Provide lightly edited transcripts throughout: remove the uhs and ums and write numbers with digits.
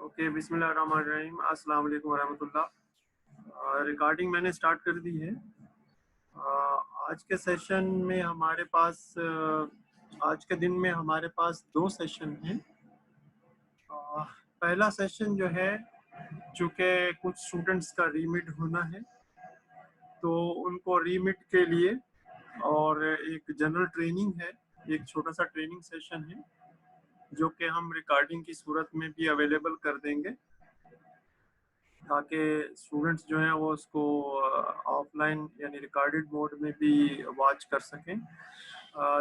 Okay, बिस्मिल्लाहिर्रहमानिर्रहीम, अस्सलाम वालेकुम वरहमतुल्लाह। रिकॉर्डिंग मैंने स्टार्ट कर दी है। आज के सेशन में हमारे पास आज के दिन में हमारे पास 2 सेशन हैं। पहला सेशन जो है, चूँकि कुछ स्टूडेंट्स का रीमिट होना है, तो उनको रीमिट के लिए और एक जनरल ट्रेनिंग है, एक छोटा सा ट्रेनिंग सेशन है जो कि हम रिकॉर्डिंग की सूरत में भी अवेलेबल कर देंगे ताकि स्टूडेंट्स जो हैं वो उसको ऑफलाइन यानी रिकॉर्डेड मोड में भी वॉच कर सकें।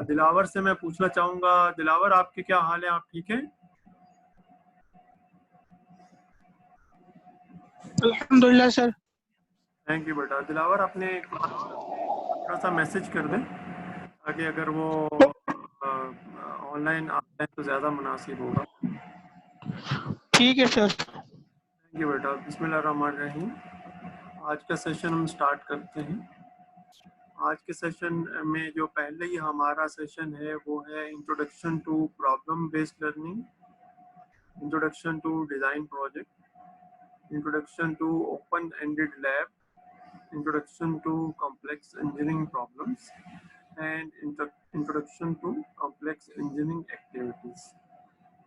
दिलावर से मैं पूछना चाहूँगा, दिलावर आपके क्या हाल है, आप ठीक हैं? अल्हम्दुलिल्लाह सर। थैंक यू बेटा। दिलावर अपने थोड़ा सा मैसेज कर दें ताकि अगर वो ऑनलाइन आ जाए तो ज़्यादा मुनासिब होगा। ठीक है सर। थैंक यू बेटा। बिस्मिल्लाहिर्रहमानिर्रहीम। आज का सेशन हम स्टार्ट करते हैं। आज के सेशन में जो पहले ही हमारा सेशन है वो है introduction to problem based learning, introduction to design project, introduction to open ended lab, introduction to complex engineering problems and introduction to complex engineering activities.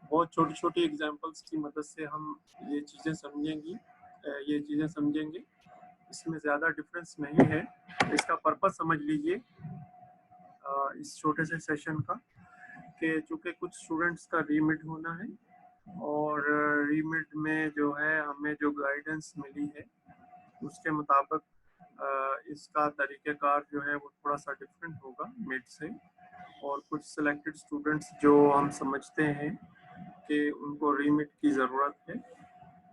बहुत छोटी छोटी एग्जांपल्स की मदद से हम ये चीज़ें समझेंगे। इसमें ज़्यादा डिफरेंस नहीं है। इसका पर्पस समझ लीजिए इस छोटे से सेशन का कि चूँकि कुछ स्टूडेंट्स का रीमिट होना है और रीमिट में जो है हमें जो गाइडेंस मिली है उसके मुताबिक इसका तरीक़ेकार जो है वो थोड़ा सा डिफरेंट होगा मिड से, और कुछ सिलेक्टेड स्टूडेंट्स जो हम समझते हैं कि उनको रीमिट की ज़रूरत है,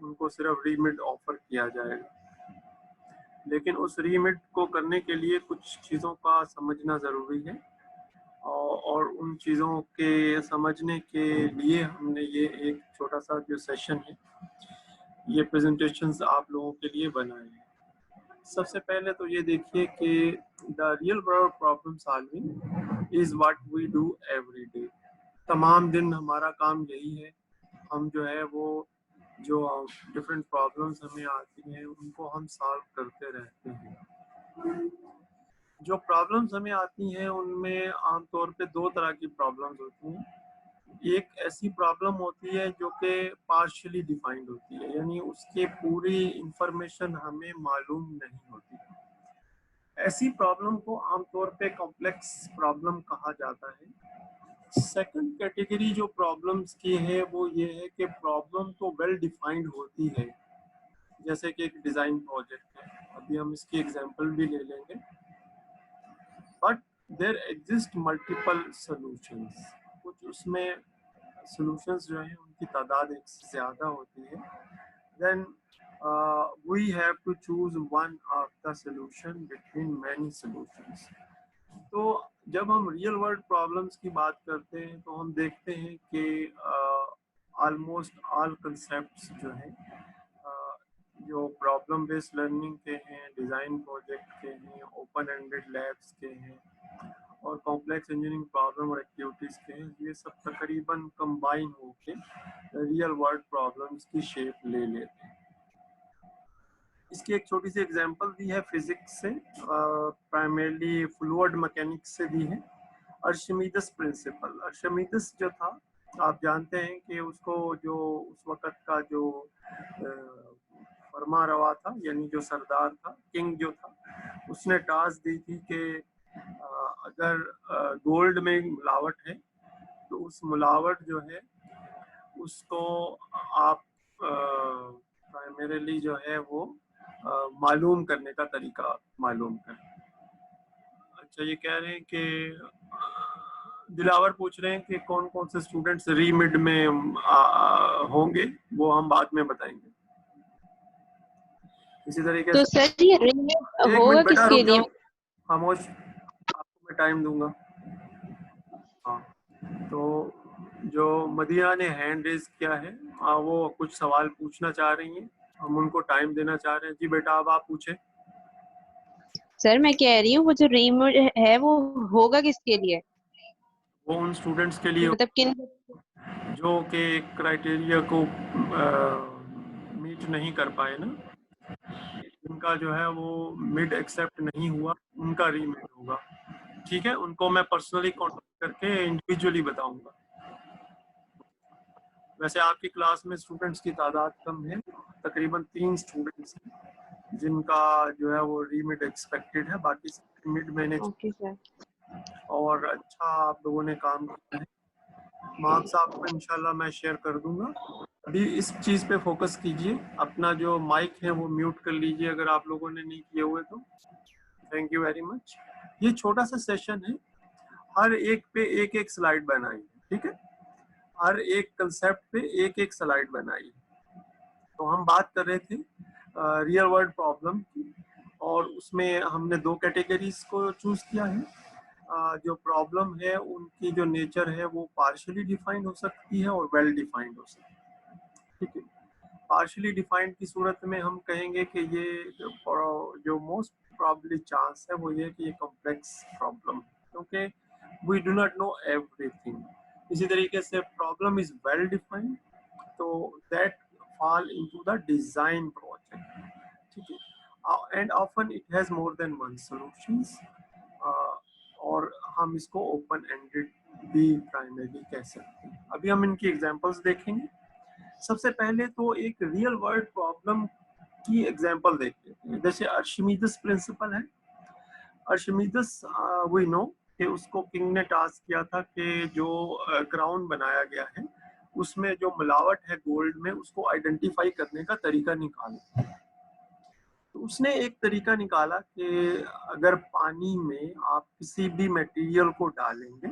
उनको सिर्फ रीमिट ऑफ़र किया जाएगा। लेकिन उस रीमिट को करने के लिए कुछ चीज़ों का समझना ज़रूरी है और उन चीज़ों के समझने के लिए हमने ये एक छोटा सा जो सेशन है, ये प्रेजेंटेशंस आप लोगों के लिए बनाए हैं। सबसे पहले तो ये देखिए कि the real world problem solving is what we do every day. तमाम दिन हमारा काम यही है। हम जो है वो जो डिफरेंट प्रॉब्लम्स हमें आती हैं उनको हम सॉल्व करते रहते हैं। जो प्रॉब्लम्स हमें आती हैं उनमें आमतौर पे 2 तरह की प्रॉब्लम्स होती हैं। एक ऐसी प्रॉब्लम होती है जो कि पार्शियली डिफाइंड होती है, यानी उसकी पूरी इंफॉर्मेशन हमें मालूम नहीं होती। ऐसी प्रॉब्लम को आमतौर पे कॉम्प्लेक्स प्रॉब्लम कहा जाता है। सेकंड कैटेगरी जो प्रॉब्लम्स की है वो ये है कि प्रॉब्लम तो वेल डिफाइंड होती है, जैसे कि एक डिज़ाइन प्रोजेक्ट है, अभी हम इसकी एग्जांपल भी ले लेंगे, but there exist multiple solutions. कुछ उसमें सॉल्यूशंस जो हैं उनकी तादाद एक से ज़्यादा होती है। Then we have to choose one of the solution between many solutions. तो जब हम रियल वर्ल्ड प्रॉब्लम्स की बात करते हैं तो हम देखते हैं कि ऑलमोस्ट ऑल कंसेप्ट्स जो हैं जो प्रॉब्लम बेस्ड लर्निंग के हैं, डिज़ाइन प्रोजेक्ट के हैं, ओपन एंडेड लैब्स के हैं और कॉम्प्लेक्स इंजीनियरिंग प्रॉब्लम और एक्टिविटीज़ के हैं, ये सब तकरीबन कंबाइन होके रियल वर्ल्ड प्रॉब्लम्स की शेप ले लेते हैं। इसकी एक छोटी सी एग्जांपल दी है फिजिक्स से, प्राइमरली फ्लूइड मैकेनिक्स से दी है। अर्शिमीदस प्रिंसिपल। अर्शिमीदस जो था, आप जानते हैं कि उसको जो उस वक़्त का जो फरमा रवा था, यानी जो सरदार था, किंग जो था, उसने टास्क दी थी कि अगर गोल्ड में मिलावट है तो उस मिलावट जो है उसको आप प्राइमरीली जो है वो मालूम करने का तरीका मालूम करें। अच्छा, ये कह रहे हैं कि दिलावर पूछ रहे हैं कि कौन कौन से स्टूडेंट्स रीमिड में होंगे, वो हम बाद में बताएंगे। इसी तरीके तो से सर ये रीमिड एक होगा मिनट बेटा किसके रुक लिए? जाओ, खामोश, आपको मैं टाइम दूंगा। हाँ, तो जो मदीना ने हैंड रेज किया है, वो कुछ सवाल पूछना चाह रही हैं, हम उनको टाइम देना चाह रहे हैं। जी बेटा, अब आप पूछे। सर मैं कह रही हूँ वो जो रीमिड है वो होगा किसके लिए? वो उन स्टूडेंट्स के लिए मतलब किन? जो कि क्राइटेरिया को रीच नहीं कर पाए ना, जिनका जो है वो मिड एक्सेप्ट नहीं हुआ, उनका रीमिड होगा। ठीक है, उनको मैं पर्सनली कांटेक्ट करके इंडिविजुअली बताऊंगा। वैसे आपकी क्लास में स्टूडेंट्स की तादाद कम है, तकरीबन 3 स्टूडेंट्स हैं जिनका जो है वो रीमिड एक्सपेक्टेड है, बाकी मिड मैनेज ओके सर। और अच्छा आप लोगों ने काम किया है। मार्क्स आपको इंशाल्लाह मैं शेयर कर दूंगा। अभी इस चीज़ पे फोकस कीजिए, अपना जो माइक है वो म्यूट कर लीजिए अगर आप लोगों ने नहीं किए हुए तो। Thank you very much. ये छोटा सा सेशन है, हर एक पे एक एक स्लाइड बनाइए, ठीक है, हर एक कंसेप्ट पे एक एक स्लाइड बनाइए। तो हम बात कर रहे थे रियल वर्ल्ड प्रॉब्लम की, और उसमें हमने 2 कैटेगरीज को चूज किया है। जो प्रॉब्लम है उनकी जो नेचर है वो पार्शियली डिफाइंड हो सकती है और वेल डिफाइंड हो सकती है, ठीक है। पार्शियली डिफाइंड की सूरत में हम कहेंगे कि ये जो मोस्ट प्रॉब्ली चांस है वो ये कि ये कॉम्प्लेक्स प्रॉब्लम है, क्योंकि we do not know everything. इसी तरीके से प्रॉब्लम इज वेल डिफाइंड, तो that fall into the design project, ठीक है, and often it has more than one solutions, और हम इसको ओपन एंडेड भी प्राइमरी कह सकते हैं। अभी हम इनकी एग्जांपल्स देखेंगे। सबसे पहले तो एक रियल वर्ल्ड प्रॉब्लम की एग्जांपल देख लेते हैं, जैसे अर्शिमीदस प्रिंसिपल है। अर्शिमीदस वी नो कि उसको किंग ने टास्क किया था कि जो क्राउन बनाया गया है उसमें जो मिलावट है गोल्ड में उसको आइडेंटिफाई करने का तरीका निकालो। तो उसने एक तरीका निकाला कि अगर पानी में आप किसी भी मटेरियल को डालेंगे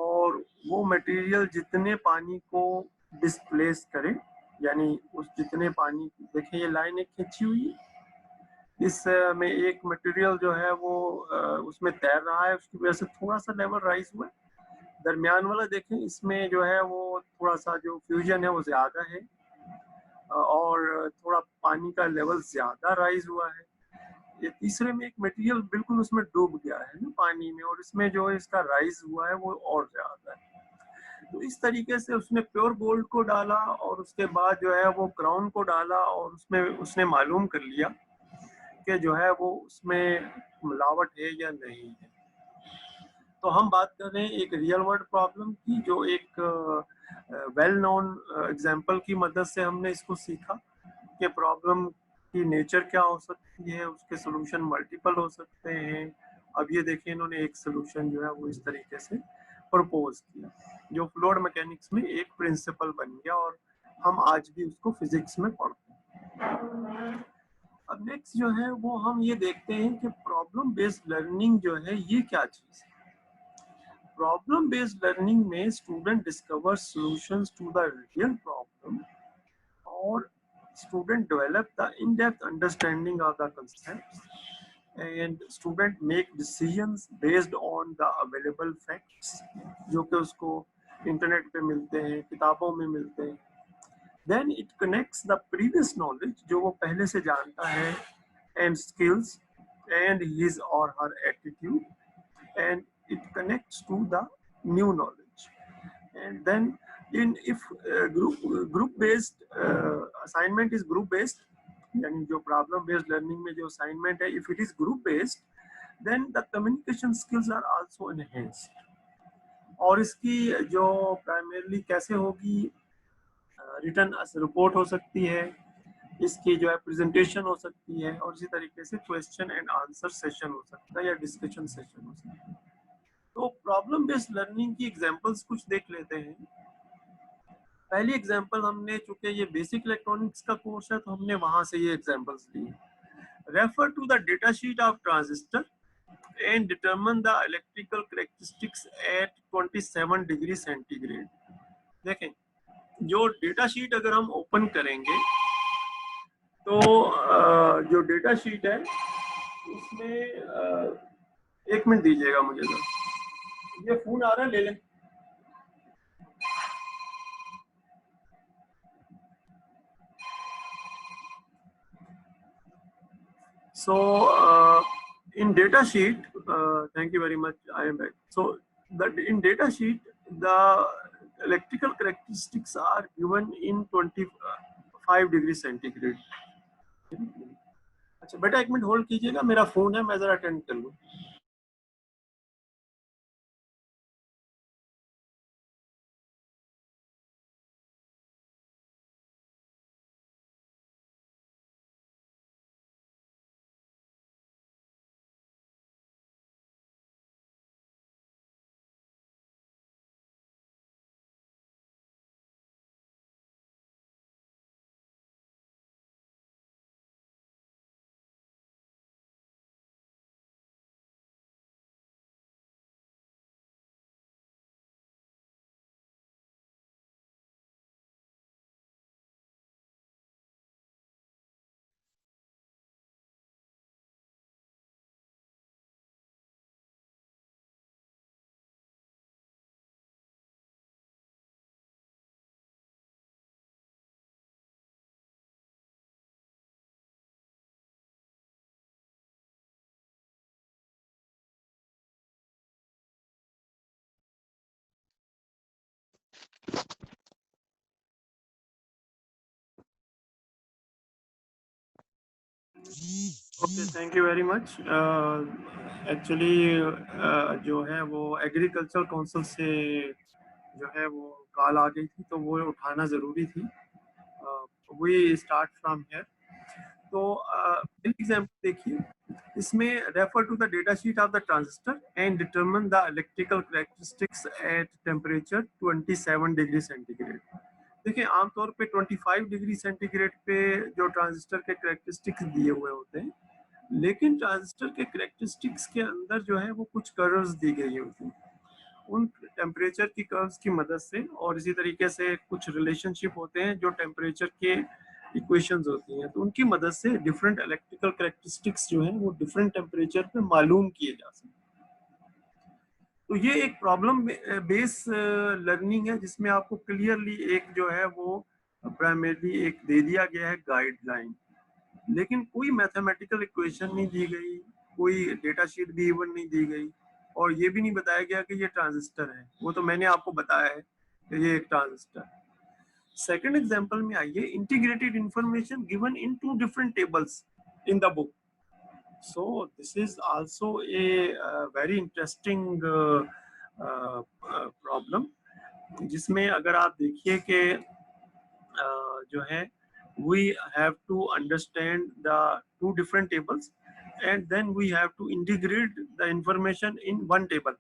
और वो मटेरियल जितने पानी को डिस्प्लेस करे, यानी उस जितने पानी, देखिए ये लाइन एक खींची हुई है, इसमें एक मटेरियल जो है वो उसमें तैर रहा है, उसकी वजह से थोड़ा सा लेवल राइज हुआ है। दरमियान वाला देखें, इसमें जो है वो थोड़ा सा जो फ्यूजन है वो ज्यादा है और थोड़ा पानी का लेवल ज्यादा राइज हुआ है। ये तीसरे में एक मटेरियल बिल्कुल उसमें डूब गया है ना पानी में, और इसमें जो इसका राइज हुआ है वो और ज्यादा है। तो इस तरीके से उसने प्योर गोल्ड को डाला और उसके बाद जो है वो क्राउन को डाला, और उसमें उसने मालूम कर लिया कि जो है वो उसमें मिलावट है या नहीं है। तो हम बात कर रहे हैं एक रियल वर्ल्ड प्रॉब्लम की, जो एक वेल नोन एग्जांपल की मदद से हमने इसको सीखा कि प्रॉब्लम की नेचर क्या हो सकती है, उसके सॉल्यूशन मल्टीपल हो सकते हैं। अब ये देखिए इन्होंने एक सॉल्यूशन जो है वो इस तरीके से प्रपोज किया, जो फ्लूइड मैकेनिक्स में एक प्रिंसिपल बन गया और हम आज भी उसको फिजिक्स में पढ़ते हैं। अब नेक्स्ट जो है वो हम ये देखते हैं कि प्रॉब्लम बेस्ड लर्निंग जो है ये क्या चीज है। प्रॉब्लम बेस्ड लर्निंग में student discover solutions to the real problem, और student develop the in-depth understanding of the concepts, and student make decisions based on the available facts जो कि उसको इंटरनेट पे मिलते हैं, किताबों में मिलते हैं। Then it connects the previous knowledge जो वो पहले से जानता है, and skills and his or her attitude, and it connects to the new knowledge. And then if group based assignment is group based, यानी जो प्रॉब्लम बेस्ड लर्निंग में जो असाइनमेंट है, if it is group based then the communication skills are also enhanced. और इसकी जो primarily कैसे होगी, रिटर्न रिपोर्ट हो सकती है, इसकी जो है प्रेजेंटेशन हो सकती है, और इसी तरीके से क्वेश्चन एंड आंसर सेशन हो सकता है या डिस्कशन सेशन हो सकता है। तो प्रॉब्लम बेस्ड लर्निंग की एग्जांपल्स कुछ देख लेते हैं। पहली एग्जांपल हमने, चूंकि ये बेसिक इलेक्ट्रॉनिक्स का कोर्स है तो हमने वहां से ये एग्जांपल्स ली। Refer to the data sheet of transistor and determine the electrical characteristics at 27 degree centigrade. देखें, जो डेटा शीट अगर हम ओपन करेंगे तो जो डेटा शीट है उसमें एक मिनट दीजिएगा मुझे, ये फोन आ रहा है, ले लें। So in data sheet, thank you very much, I am back. So in data sheet, the electrical characteristics are given in 5 degree centigrade. अच्छा बेटा एक मिनट होल्ड कीजिएगा, मेरा फोन है, मैं जरा अटेंड कर लूँ। Okay, thank you very much. Actually जो है वो एग्रीकल्चर काउंसिल से जो है वो कॉल आ गई थी, तो वो उठाना ज़रूरी थी। We start from here. तो एग्जाम्पल देखिए, इसमें refer to the data sheet of the transistor and determine the electrical characteristics at temperature 27 degree centigrade. देखिए आमतौर पे 25 डिग्री सेंटीग्रेड पे जो ट्रांजिस्टर के कैरेक्टरिस्टिक्स दिए हुए होते हैं, लेकिन ट्रांजिस्टर के कैरेक्टरिस्टिक्स के अंदर जो है वो कुछ कर्व्स दी गई होती हैं। उन टेम्परेचर की कर्व्स की मदद से, और इसी तरीके से कुछ रिलेशनशिप होते हैं जो टेम्परेचर के इक्वेशंस होती हैं, तो उनकी मदद से डिफरेंट इलेक्ट्रिकल कैरेक्टरिस्टिक्स जो है वो डिफरेंट टेम्परेचर पे मालूम किए जा सकते हैं। तो ये एक प्रॉब्लम बेस लर्निंग है, जिसमें आपको क्लियरली एक जो है वो प्राइमरी एक दे दिया गया है गाइडलाइन, लेकिन कोई मैथमेटिकल इक्वेशन नहीं दी गई, कोई डेटा शीट भी इवन नहीं दी गई, और ये भी नहीं बताया गया कि ये ट्रांजिस्टर है। वो तो मैंने आपको बताया है कि ये एक ट्रांजिस्टर है। सेकंड एग्जांपल में आइए, integrated information given in 2 different tables in the book. So this is also a very interesting problem, जिसमें अगर आप देखिए कि जो है we have to understand the 2 different tables and then we have to integrate the information in one table.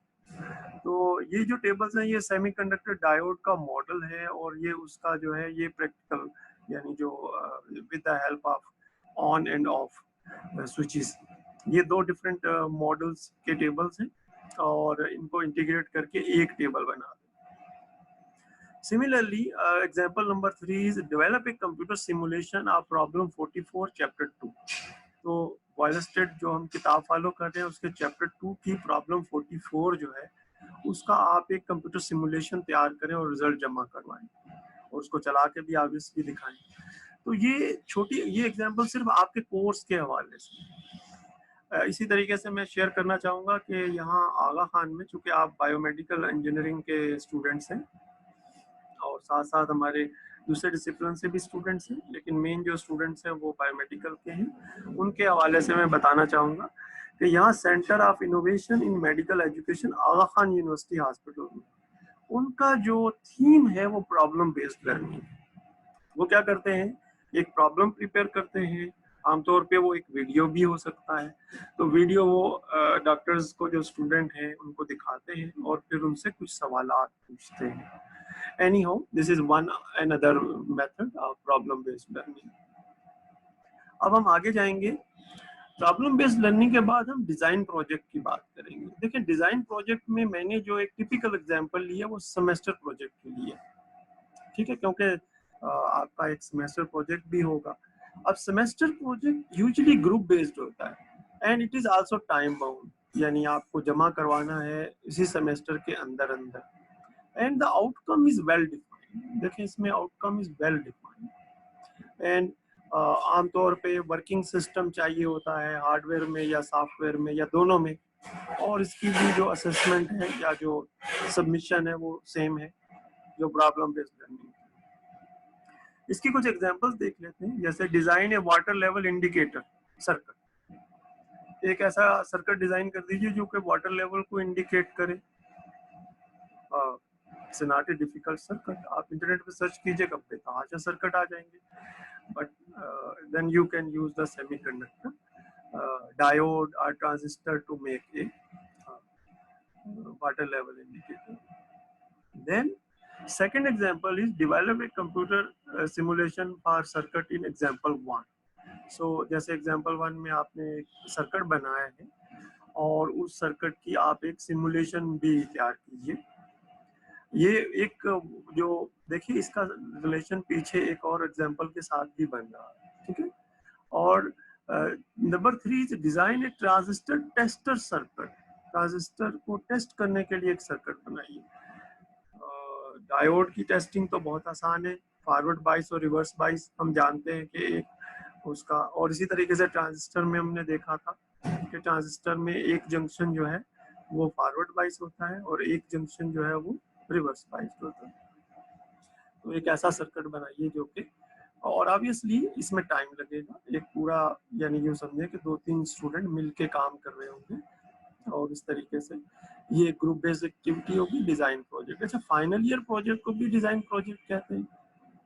तो ये जो टेबल्स हैं ये सेमीकंडक्टर डायोड का मॉडल है, और ये उसका जो है ये प्रैक्टिकल, यानी जो with the help of on end of switches, ये 2 डिफरेंट मॉडल्स के टेबल्स हैं, और इनको इंटीग्रेट करके एक टेबल बना दें। Similarly, example number 3 is develop a computer simulation of problem 44 chapter 2. तो बॉयल स्टेट जो हम किताब फॉलो कर रहे हैं उसके चैप्टर 2 की प्रॉब्लम 44 जो है उसका आप एक कंप्यूटर सिमुलेशन तैयार करें और रिजल्ट जमा करवाएं, और उसको चला के भी ऑब्वियसली दिखाएं। तो ये एग्जांपल सिर्फ आपके कोर्स के हवाले से। इसी तरीके से मैं शेयर करना चाहूँगा कि यहाँ आगा खान में, चूँकि आप बायोमेडिकल इंजीनियरिंग के स्टूडेंट्स हैं और साथ साथ हमारे दूसरे डिसिप्लिन से भी स्टूडेंट्स हैं, लेकिन मेन जो स्टूडेंट्स हैं वो बायोमेडिकल के हैं, उनके हवाले से मैं बताना चाहूँगा कि यहाँ centre of innovation in medical education Aga Khan university hospital में उनका जो थीम है वो प्रॉब्लम बेस्ड लर्निंग। वो क्या करते हैं, एक प्रॉब्लम प्रिपेयर करते हैं, आमतौर पे वो एक वीडियो भी हो सकता है, तो वीडियो वो डॉक्टर्स को जो स्टूडेंट हैं उनको दिखाते हैं और फिर उनसे कुछ सवालात पूछते हैं। Anyhow, this is another method of problem based learning. अब हम आगे जाएंगे। प्रॉब्लम बेस्ड लर्निंग के बाद हम डिजाइन प्रोजेक्ट की बात करेंगे। देखिए डिजाइन प्रोजेक्ट में मैंने जो एक टिपिकल एग्जांपल लिया वो सेमेस्टर प्रोजेक्ट के लिए, ठीक है, क्योंकि आपका एक सेमेस्टर प्रोजेक्ट भी होगा। अब semester project usually group based होता है and it is also time bound, यानी आपको जमा करवाना है इसी सेमेस्टर के अंदर and the outcome is well defined। देखिए इसमें outcome is well defined and आमतौर पे वर्किंग सिस्टम चाहिए होता है हार्डवेयर में या सॉफ्टवेयर में या दोनों में, और इसकी भी जो असेसमेंट है या जो सबमिशन है वो सेम है जो प्रॉब्लम बेस्ड लर्निंग। इसकी कुछ एग्जांपल्स देख लेते हैं। जैसे design a water level indicator circuit, एक ऐसा सर्किट डिजाइन कर दीजिए जो कि वाटर लेवल को इंडिकेट करे। It's not a difficult circuit, आप इंटरनेट पे सर्च कीजिएगा बेतहाशा सर्किट आ जाएंगे, but then you can use the semiconductor diode और transistor to make a water level indicator. Then second example is develop a computer simulation for circuit in example 1. So जैसे example 1 में आपने circuit बनाया है और उस सर्किट की आप एक सिमुलेशन भी तैयार कीजिए। ये एक जो देखिए इसका रिलेशन पीछे एक और एग्जांपल के साथ भी बन रहा है, ठीक है। और number 3 is design A transistor tester circuit, transistor को टेस्ट करने के लिए एक सर्किट बनाइए। डायोड की टेस्टिंग तो बहुत आसान है, फॉरवर्ड बाइस और रिवर्स बाइस हम जानते हैं कि एक उसका, और इसी तरीके से ट्रांजिस्टर में हमने देखा था कि ट्रांजिस्टर में एक जंक्शन जो है वो फॉरवर्ड बाइस होता है और एक जंक्शन जो है वो रिवर्स बाइस होता है। तो एक ऐसा सर्किट बनाइए जो कि, और ऑब्वियसली इसमें टाइम लगेगा, एक पूरा यानी यूँ समझे कि 2-3 स्टूडेंट मिलके काम कर रहे होंगे और इस तरीके से ये ग्रुप बेस्ड एक्टिविटी होगी, डिजाइन प्रोजेक्ट। अच्छा, फाइनल ईयर प्रोजेक्ट को भी डिजाइन प्रोजेक्ट कहते हैं,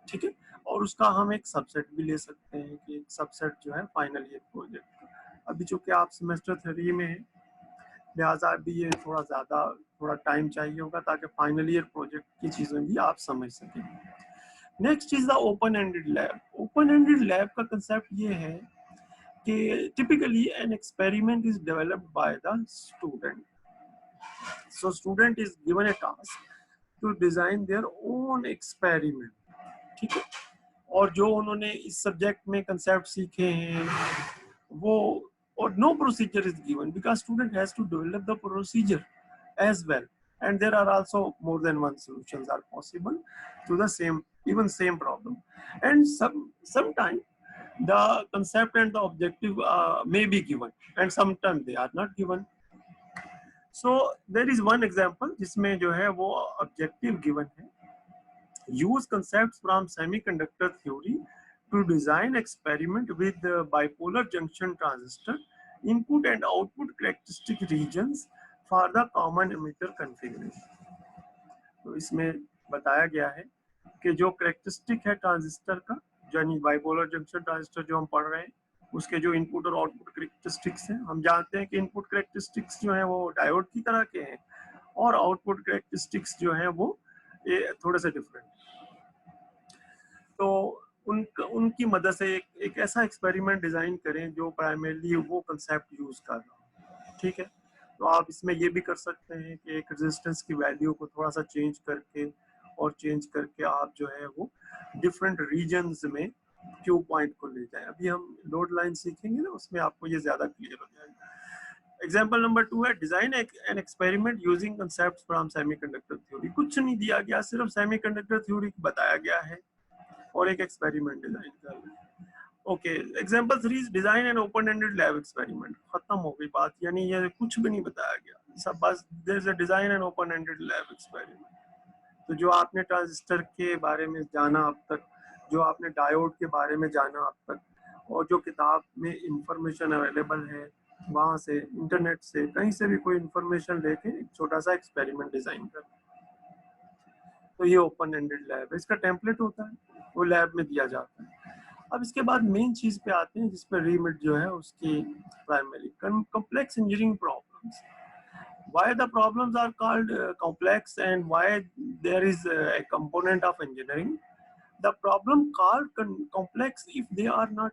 ठीक है। और उसका हम एक सबसेट भी ले सकते हैं कि एक सबसेट जो है फाइनल ईयर प्रोजेक्ट का। अभी चूंकि आप सेमेस्टर 3 में है, लिहाजा अभी ये थोड़ा टाइम चाहिए होगा ताकि फाइनल ईयर प्रोजेक्ट की चीजें भी आप समझ सकें। Next is the open ended lab. Open ended lab का कंसेप्ट ये है कि typically an experiment is developed by the student. So student is given a task to design their own experiment, ठीक है। और जो उन्होंने इस सब्जेक्ट में कंसेप्ट सीखे हैं वो, और no procedure is given because student has to develop the procedure as well, and there are also more than one solutions are possible to the same problem, and sometimes the concept and the objective may be given and sometimes they are not given. So there is one example जिसमें जो है वो objective given है, use concepts from semiconductor theory to design experiment with the bipolar junction transistor, input and output characteristic regions for the common emitter configuration. तो इसमें बताया गया है कि जो करेक्टरिस्टिक है ट्रांजिस्टर का, यानी बाइपोलर जंक्शन ट्रांजिस्टर जो हम पढ़ रहे हैं, उसके जो इनपुट और आउटपुट करेक्टरिस्टिक्स हैं, हम जानते हैं कि इनपुट करेक्टरिस्टिक्स जो है वो डायोड की तरह के हैं और आउटपुट करेक्टरिस्टिक्स जो है वो थोड़े से डिफरेंट। तो उनकी मदद से एक ऐसा एक्सपेरिमेंट डिजाइन करें जो प्राइमरीली वो कंसेप्ट यूज कर रहा हो, ठीक है। तो आप इसमें ये भी कर सकते हैं कि एक रेजिस्टेंस की वैल्यू को थोड़ा सा चेंज करके आप जो है वो डिफरेंट रीजन्स में क्यू पॉइंट को ले जाएं। अभी हम लोड लाइन सीखेंगे ना, उसमें आपको ये ज्यादा क्लियर हो जाएगा। एग्जाम्पल नंबर 2 है design an experiment using concept from semiconductor theory. कुछ नहीं दिया गया, सिर्फ सेमीकंडक्टर थ्योरी बताया गया है और एक एक्सपेरिमेंट डिजाइन कर रहे हैं। Okay, example 3 is design an open ended lab experiment. खत्म हो गई बात, यानी ये कुछ भी नहीं बताया गया, सब बस there is a design an open ended lab experiment. तो जो आपने ट्रांजिस्टर के बारे में जाना अब तक, जो आपने डायोड के बारे में जाना अब तक, और जो किताब में इंफॉर्मेशन अवेलेबल है वहाँ से, इंटरनेट से, कहीं से भी कोई इंफॉर्मेशन लेके एक छोटा सा एक्सपेरिमेंट डिजाइन कर, तो ये ओपन एंडेड लैब है। इसका टेम्पलेट होता है, वो लैब में दिया जाता है। अब इसके बाद मेन चीज पे आते हैं जिसपे रीमिट जो है उसकी primary complex engineering problems. Why the problems are called complex and why there is a component of engineering? The problem called complex if they are not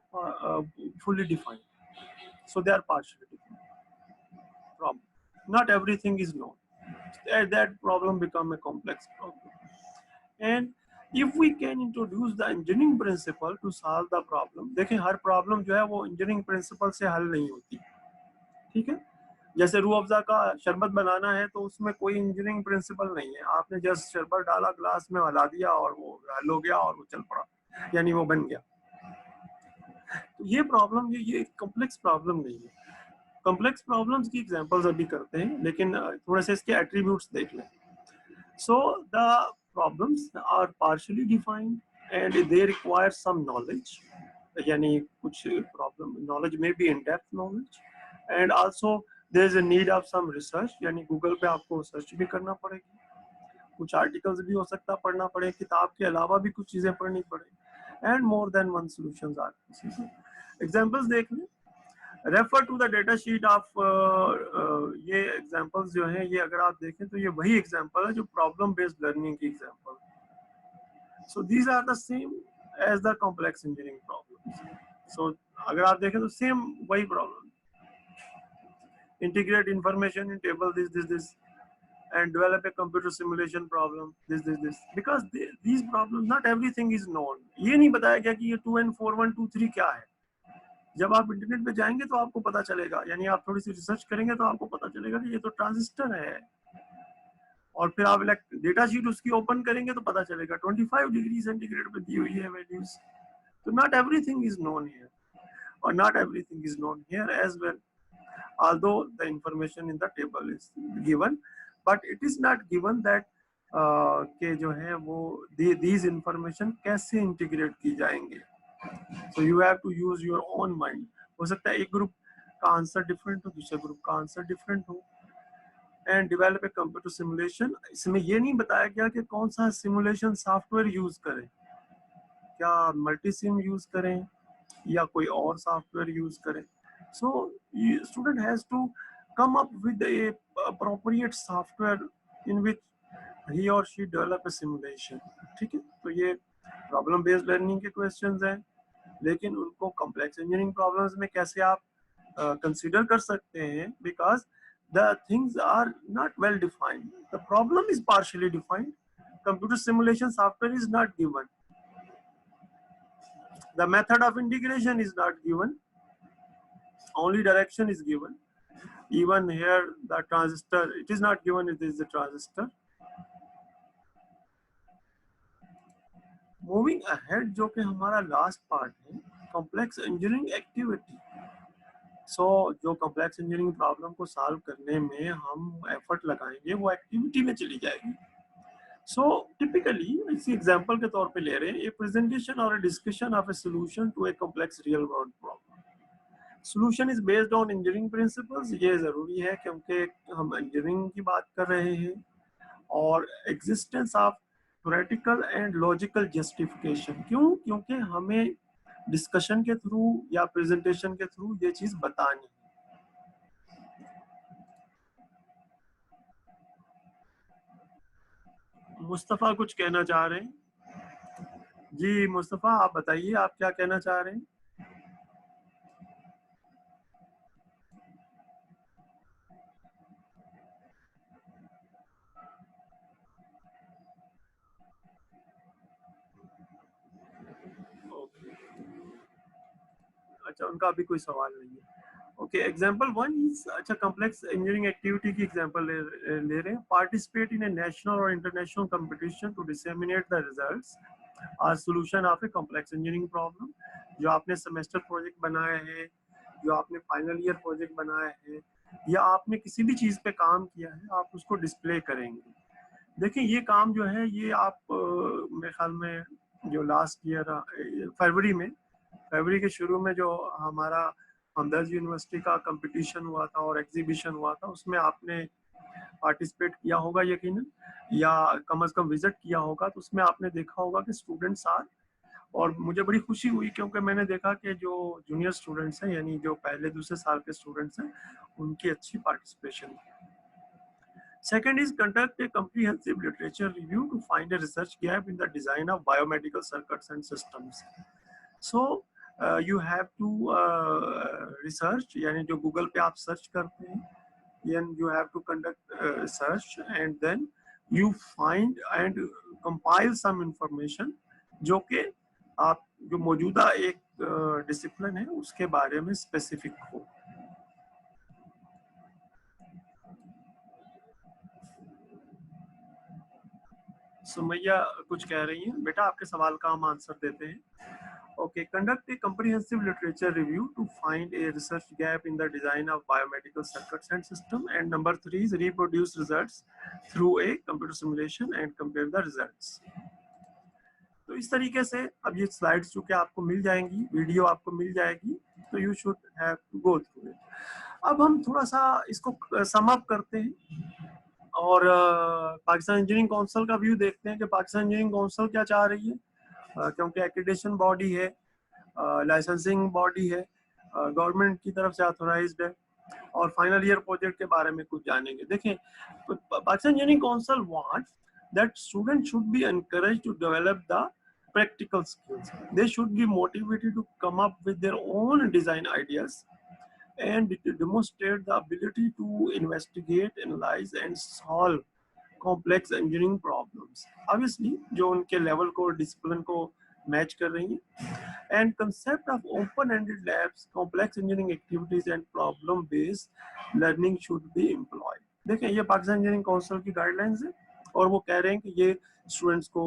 fully defined, so they are partially defined problem. Not everything is known. That problem become a complex problem. And if we can introduce the engineering principle to solve the problem, देखिए हर problem जो है वो engineering principal से हल नहीं होती, ठीक है। जैसे रूह अफ़ज़ा का शरबत बनाना है तो उसमें कोई इंजीनियरिंग प्रिंसिपल नहीं है, आपने जस्ट शरबत डाला, ग्लास में हला दिया और वो हल हो गया और वो चल पड़ा, यानी वो बन गया। तो ये प्रॉब्लम ये कॉम्प्लेक्स प्रॉब्लम नहीं है। कॉम्प्लेक्स प्रॉब्लम्स की एग्जांपल्स अभी करते हैं, लेकिन थोड़े से इसके एट्रीब्यूट्स देख लें। So the problems are partially defined, and they require some knowledge, yani kuch problem knowledge may be in depth knowledge, and also there is a need of some research, yani Google पे आपको search भी करना पड़ेगी, कुछ articles भी हो सकता है पढ़ना पड़े, किताब के अलावा भी कुछ चीजें पढ़नी पड़े, and more than one solutions are. Examples देख लें, refer to the data sheet of, ये एग्जांपल्स जो हैं ये अगर आप देखें तो ये वही एग्जांपल है जो प्रॉब्लम बेस्ड लर्निंग की example. So these are the same as the complex engineering problems. सो अगर आप देखें तो सेम वही problem, integrate information in table this and develop a computer simulation problem this, because these problems not everything is known। ये नहीं बताया गया कि ये 2n 4 1 2 3 क्या है। जब आप इंटरनेट पे जाएंगे तो आपको पता चलेगा, यानी आप थोड़ी सी रिसर्च करेंगे तो आपको पता चलेगा कि ये तो ट्रांजिस्टर है, और फिर आप डेटा शीट उसकी ओपन करेंगे तो पता चलेगा 25 डिग्री सेंटीग्रेड पे दी हुई है वैल्यूज। तो not everything is known here, और not everything is known here as well, although the information in the table is given, but it is not given that के जो है वो these information कैसे integrate की जाएंगे। So you have to use your own mind। हो सकता है एक ग्रुप का आंसर डिफरेंट हो, दूसरे ग्रुप का आंसर डिफरेंट हो, and develop a computer simulation. इसमें ये नहीं बताया गया कि कौन सा सिमुलेशन सॉफ्टवेयर यूज करें, क्या मल्टी सिम यूज करें या कोई और सॉफ्टवेयर यूज करें। So student has to come up with a appropriate software in which he or she develop a simulation। ठीक है, तो ये प्रॉब्लम बेस्ड लर्निंग के क्वेश्चंस हैं, लेकिन उनको कॉम्प्लेक्स इंजीनियरिंग प्रॉब्लम्स में कैसे आप कंसीडर कर सकते हैं, because the things are not well defined, the problem is partially defined, computer simulation software is not given, the method of integration is not given, only direction is given। Even here the transistor, it is not given it is the transistor। Moving ahead, जो कि हमारा last part है, complex engineering activity. सो जो complex engineering problem को solve करने में हम effort लगाएंगे वो एक्टिविटी में चली जाएगी। सो टिपिकली इसी एग्जांपल के तौर पे ले रहे हैं, ए प्रेजेंटेशन और discussion of a solution to a complex real world problem. Solution is based on engineering principles. ये जरूरी है क्योंकि हम इंजीनियरिंग की बात कर रहे हैं, और existence of theoretical and logical justification. क्यों? क्योंकि हमें डिस्कशन के थ्रू या प्रेजेंटेशन के थ्रू ये चीज बतानी है। मुस्तफा कुछ कहना चाह रहे हैं? जी मुस्तफा आप बताइए, आप क्या कहना चाह रहे हैं? अच्छा, उनका अभी कोई सवाल नहीं है। ओके, एग्जांपल 1 इज, अच्छा कॉम्प्लेक्स इंजीनियरिंग एक्टिविटी की एग्जांपल ले रहे हैं। पार्टिसिपेट इन ए नेशनल और international competition to disseminate the results और solution of a complex engineering problem. जो आपने सेमेस्टर प्रोजेक्ट बनाया है, जो आपने फाइनल ईयर प्रोजेक्ट बनाया है, या आपने किसी भी चीज पे काम किया है, आप उसको डिस्प्ले करेंगे। देखिए ये काम जो है ये आप मेरे ख्याल में जो लास्ट ईयर फरवरी के शुरू में जो हमारा हमदर्द यूनिवर्सिटी का कंपटीशन हुआ था और एग्जीबिशन हुआ था, उसमें आपने पार्टिसिपेट किया होगा यकीनन, या कम से कम विजिट किया होगा, तो उसमें आपने देखा होगा कि स्टूडेंट्स आर, और मुझे बड़ी खुशी हुई क्योंकि मैंने देखा कि जो जूनियर स्टूडेंट्स हैं, यानी जो पहले दूसरे साल के स्टूडेंट्स हैं, उनकी अच्छी participation. Second is conduct a comprehensive literature review to find a research gap in the design of biomedical circuits and systems। So you have to research, यानी जो गूगल पे आप सर्च करते हैं, then you have to conduct search and then you find and compile some information जो कि आप जो मौजूदा एक डिसिप्लिन है उसके बारे में स्पेसिफिक हो। सुमैया कुछ कह रही हैं, बेटा आपके सवाल का हम आंसर देते हैं। Okay, conduct a comprehensive literature review to find a research gap in the design of biomedical circuits and system, and number 3 is reproduce results through a computer simulation and compare the results। तो इस तरीके से अब ये slides चूंकि आपको मिल जाएंगी, video आपको मिल जाएगी, तो you should have to go through it. अब हम थोड़ा सा इसको सम अप करते हैं और पाकिस्तान इंजीनियरिंग काउंसिल का व्यू देखते हैं कि पाकिस्तान इंजीनियरिंग काउंसिल क्या चाह रही है, क्योंकि एक्रेडिटेशन बॉडी है, लाइसेंसिंग बॉडी है, गवर्नमेंट की तरफ से ऑथोराइज्ड है, और फाइनल ईयर प्रोजेक्ट के बारे में कुछ जानेंगे। देखें, Pakistan engineering council wants that students should be encouraged to develop the practical skills. They should be motivated to come up with their own design ideas and demonstrate the ability to investigate, analyze and solve complex engineering problems. Obviously, जो उनके level को, discipline को match कर रही हैं. And concept of open-ended labs, complex engineering activities and problem-based learning should be employed. देखें, ये Pakistan engineering council की गाइडलाइंस है और वो कह रहे हैं कि ये स्टूडेंट्स को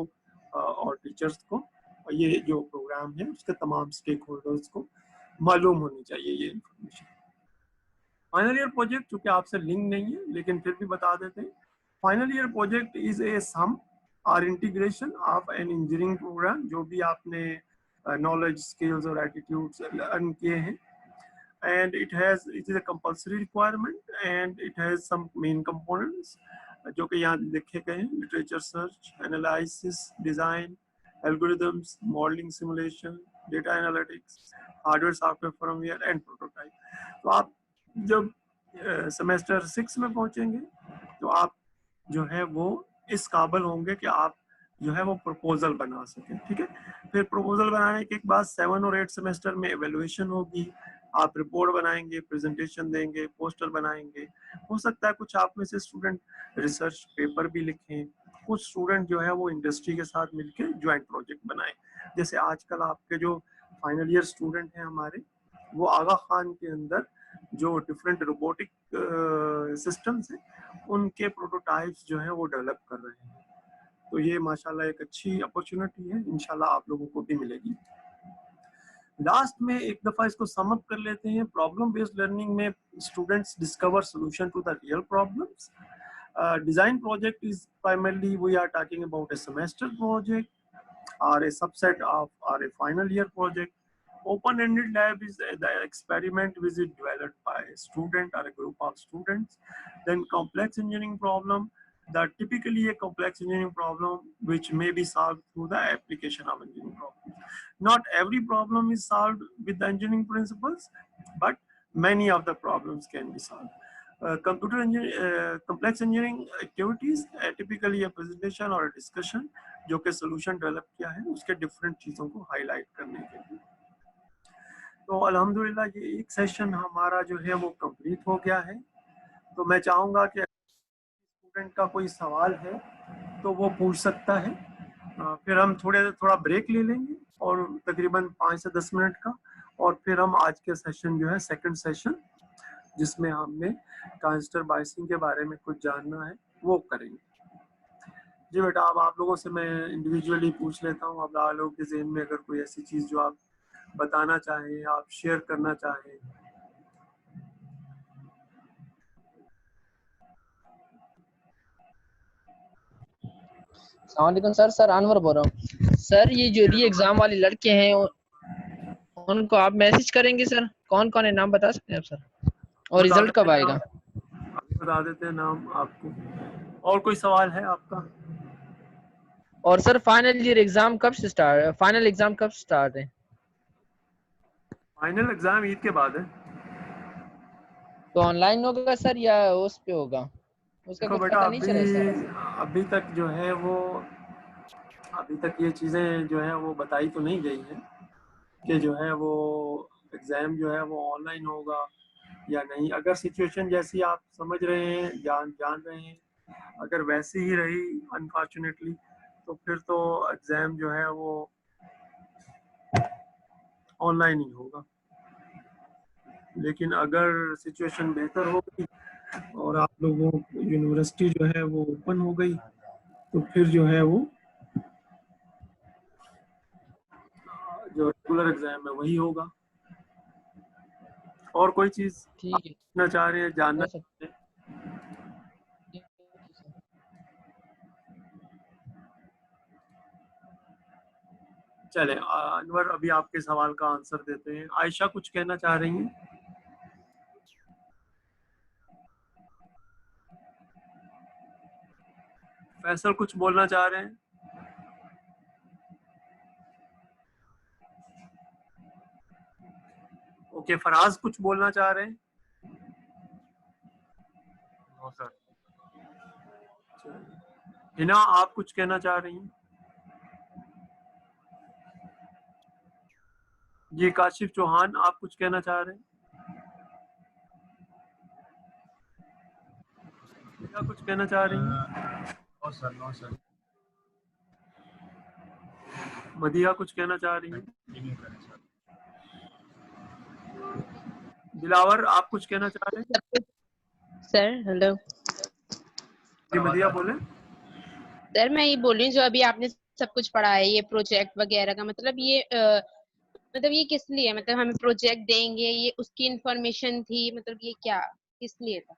और टीचर्स को ये जो प्रोग्राम है उसके तमाम स्टेक होल्डर्स को मालूम होनी चाहिए ये इन्फॉर्मेशन। फाइनल ईयर प्रोजेक्ट चूंकि आपसे लिंक नहीं है लेकिन फिर भी बता देते हैं, final year project is a sum और integration of an engineering program, जो भी आपने नॉलेज, स्किल्स और एटीट्यूड्स लर्न किए हैं, and it is a compulsory requirement and it has some main components जो कि यहाँ लिखे गए हैं: literature search, analysis, design, algorithms, modelling, simulation, data analytics, hardware, software, firmware and prototype. तो आप जब सेमेस्टर 6 में पहुंचेंगे तो आप जो है वो इस काबिल होंगे कि आप जो है वो प्रपोजल बना सकें। ठीक है, फिर प्रपोजल बनाने के बाद 7 और 8 सेमेस्टर में एवेल्युएशन होगी, आप रिपोर्ट बनाएंगे, प्रेजेंटेशन देंगे, पोस्टर बनाएंगे। हो सकता है कुछ आप में से स्टूडेंट रिसर्च पेपर भी लिखें, कुछ स्टूडेंट जो है वो इंडस्ट्री के साथ मिलकर ज्वाइंट प्रोजेक्ट बनाएं। जैसे आजकल आपके जो फाइनल ईयर स्टूडेंट हैं हमारे, वो आगा खान के अंदर जो डिफरेंट रोबोटिक सिस्टम्स हैं उनके प्रोटोटाइप्स जो है वो डेवलप कर रहे हैं। तो ये माशाल्लाह एक अच्छी अपॉर्चुनिटी है, इंशाल्लाह आप लोगों को भी मिलेगी। लास्ट में एक दफा इसको सम अप कर लेते हैं। प्रॉब्लम बेस्ड लर्निंग में students discover solution to the real problems. Design project is primarily we are talking about a semester project or a subset of or a final year project. Open-ended lab is the experiment which is developed by a student or a group of students. Then complex engineering problem, that typically a complex engineering problem which may be solved through the application of engineering problems. Not every problem is solved with the engineering principles, but many of the problems can be solved. Computer engineering, complex engineering activities, typically a presentation or a discussion जो कि solution develop किया है उसके different चीज़ों को highlight करने के लिए। तो अल्हम्दुलिल्लाह ये एक सेशन हमारा जो है वो कंप्लीट हो गया है। तो मैं चाहूँगा कि स्टूडेंट का कोई सवाल है तो वो पूछ सकता है, फिर हम थोड़ा ब्रेक ले लेंगे और तकरीबन 5 से 10 मिनट का, और फिर हम आज के सेशन जो है सेकंड सेशन जिसमें हमने ट्रांजिस्टर बायसिंग के बारे में कुछ जानना है वो करेंगे। जी बेटा, अब आप लोगों से मैं इंडिविजुअली पूछ लेता हूँ, आप लोगों के ज़हन में अगर कोई ऐसी चीज़ जो आप बताना चाहें, आप शेयर करना चाहें। अस्सलामुअलैकुम सर। सर अनवर बोल रहा हूँ। सर ये जो री एग्जाम वाले लड़के हैं उनको आप मैसेज करेंगे सर? कौन कौन है, नाम बता सकते हैं आप सर? और रिजल्ट कब आएगा? बता देते हैं नाम आपको। और कोई सवाल है आपका? और सर फाइनल ईयर एग्जाम कब से स्टार्ट है? फाइनल एग्जाम कब स्टार्ट है? फाइनल एग्जाम ईद के बाद है। तो ऑनलाइन होगा सर या उस पे होगा? उसका देखो कुछ बेटा, पता नहीं चला सर। अभी तक जो है वो अभी तक ये चीज़ें जो है वो बताई तो नहीं गई हैं कि जो है वो एग्ज़ाम जो है वो ऑनलाइन होगा या नहीं। अगर सिचुएशन जैसी आप समझ रहे हैं, जान रहे हैं, अगर वैसी ही रही अनफॉर्चुनेटली तो फिर तो एग्ज़ाम जो है वो ऑनलाइन ही होगा। लेकिन अगर सिचुएशन बेहतर हो गई और आप लोगों यूनिवर्सिटी जो है वो ओपन हो गई तो फिर जो है वो जो रेगुलर एग्जाम है वही होगा। और कोई चीज ठीक है, पूछना चाह रहे हैं, जानना चाहते हैं? चले अनवर अभी आपके सवाल का आंसर देते हैं। आयशा कुछ कहना चाह रही हैं? फैसल कुछ बोलना चाह रहे हैं? ओके, फराज कुछ बोलना चाह रहे हैं? No sir. हिना आप कुछ कहना चाह रही हैं? जी काशिफ चौहान आप कुछ कहना चाह रहे हैं? क्या कुछ कहना चाह रही हैं? No sir, no sir. Madiya कुछ कहना चाह रही हैं? नहीं करें सर। दिलावर आप कुछ कहना चाह रहे हैं? सर हेलो जी मदिया बोले। सर, मैं ये बोल रही हूँ जो अभी आपने सब कुछ पढ़ा है, ये प्रोजेक्ट वगैरह का मतलब ये मतलब ये किस लिए, मतलब हमें प्रोजेक्ट देंगे, ये उसकी इंफॉर्मेशन थी, मतलब ये क्या किस लिए था?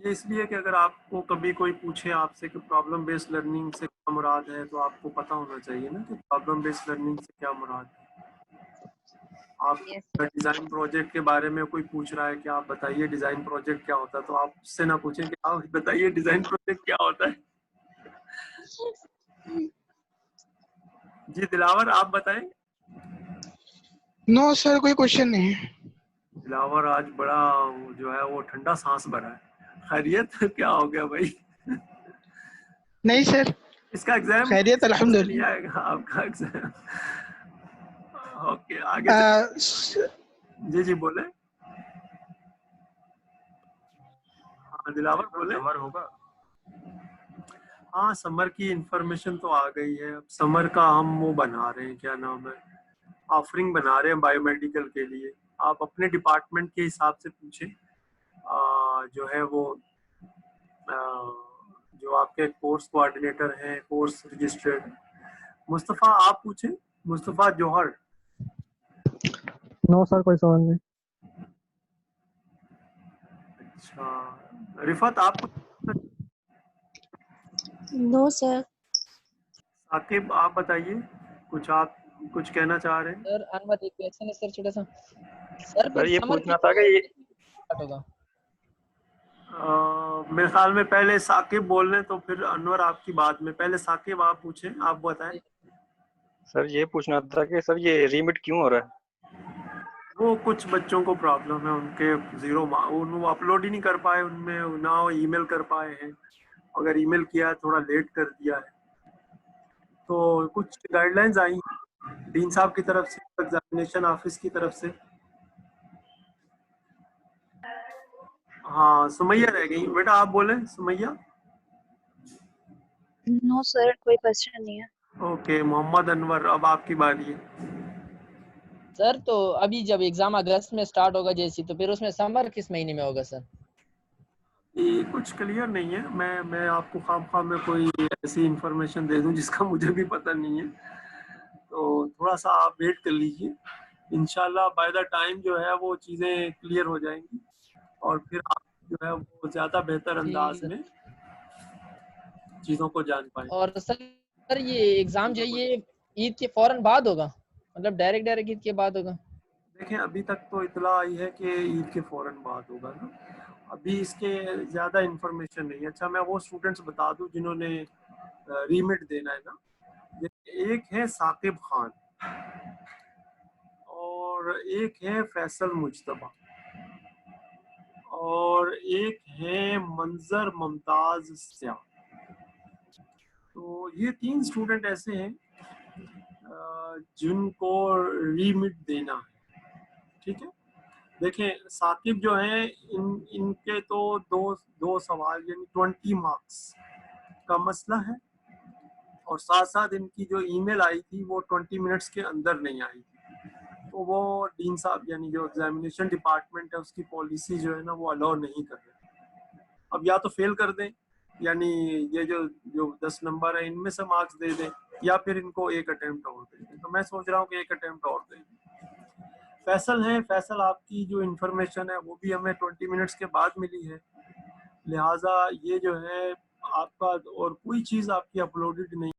ये इसलिए कि अगर आपको कभी कोई पूछे आपसे कि प्रॉब्लम बेस्ड लर्निंग से क्या मुराद है, तो आपको पता होना चाहिए ना कि प्रॉब्लम बेस्ड लर्निंग से क्या मुराद है। आप डिजाइन प्रोजेक्ट के बारे में कोई पूछ रहा है कि आप बताइए डिजाइन प्रोजेक्ट क्या होता है, तो आप उससे ना पूछें कि आप बताइए डिजाइन प्रोजेक्ट क्या होता है। जी दिलावर आप बताएं। नो सर, कोई क्वेश्चन नहीं है। दिलावर आज बड़ा जो है वो ठंडा सांस भरा है। खैरियत क्या हो गया भाई? नहीं सर, इसका एग्जाम खैरियत नहीं अल्हम्दुलिल्लाह। आएगा आपका एग्जाम। ओके आगे जी जी बोले। हाँ दिलावर बोले। समर होगा। हाँ समर की इंफॉर्मेशन तो आ गई है। अब समर का हम वो बना रहे हैं, क्या नाम है, ऑफरिंग बना रहे हैं बायोमेडिकल के लिए। आप अपने डिपार्टमेंट के हिसाब से पूछें। जो है वो जो आपके कोर्स कोऑर्डिनेटर हैं, कोर्स रजिस्ट्रेड मुस्तफ़ा आप पूछें। मुस्तफ़ा जौहर। नो सर, कोई सवाल नहीं। अच्छा रिफत आप नो सर। साकिब आप बताइए कुछ, आप कुछ कहना चाह रहे हैं? सर अनवर एक क्वेश्चन है सर, छोटा सा। सर सर ये समर पूछना था कि ये स्टार्ट होगा। मेरे ख्याल में पहले साकिब बोल रहे तो फिर अनवर आपकी बात में। पहले साकिब आप पूछें, आप बताएं। सर ये पूछना था कि सर ये रीमिट क्यों हो रहा है? वो कुछ बच्चों को प्रॉब्लम है, उनके वो अपलोड ही नहीं कर पाए, उनमें ना वो ईमेल कर पाए हैं। अगर ईमेल किया है थोड़ा लेट कर दिया है, तो कुछ गाइडलाइंस आई डीन साहब की तरफ से, एग्जामिनेशन ऑफिस की तरफ से। हाँ सुमैया रह गई, बेटा आप बोले सुमैया। नो सर, कोई क्वेश्चन नहीं है। ओके मोहम्मद अनवर अब आपकी बारी है। सर तो अभी जब एग्जाम अगस्त में स्टार्ट होगा जैसी, तो फिर उसमें समर किस महीने में होगा सर? ये कुछ क्लियर नहीं है। मैं आपको खाम में कोई ऐसी इंफॉर्मेशन दे दूं जिसका मुझे भी पता नहीं है, तो थोड़ा सा आप वेट कर लीजिए। इंशाल्लाह बाय द टाइम जो है वो चीज़ें क्लियर हो जाएंगी, और फिर आप जो है वो ज़्यादा बेहतर अंदाज में चीज़ों को जान पाएंगे। और सर ये एग्जाम जो है ये ईद के फौरन बाद होगा, मतलब डायरेक्ट ईद के बाद होगा? देखें अभी तक तो इतला आई है कि ईद के फौरन बाद होगा ना, अभी इसके ज़्यादा इंफॉर्मेशन नहीं है। अच्छा मैं वो स्टूडेंट्स बता दूं जिन्होंने रीमिट देना है ना, एक है साकिब खान और एक है फैसल मुजतबा और एक है मंजर मुमताज स्याह। तो ये 3 स्टूडेंट ऐसे हैं जिनको रीमिट देना है। ठीक है, देखें साकिब जो है इनके तो दो सवाल यानी 20 मार्क्स का मसला है, और साथ साथ इनकी जो ईमेल आई थी वो 20 मिनट्स के अंदर नहीं आई थी, तो वो डीन साहब यानी जो एग्जामिनेशन डिपार्टमेंट है उसकी पॉलिसी जो है ना वो अलाउ नहीं कर रहे। अब या तो फेल कर दें, यानी ये जो 10 नंबर है इनमें से मार्क्स दे दें, या फिर इनको एक अटेम्प्ट और दे दें। तो मैं सोच रहा हूँ कि एक अटेम्प्ट और दें। फैसल है, फैसल आपकी जो इन्फॉर्मेशन है वो भी हमें 20 मिनट्स के बाद मिली है, लिहाजा ये जो है आपका और कोई चीज़ आपकी अपलोडेड नहीं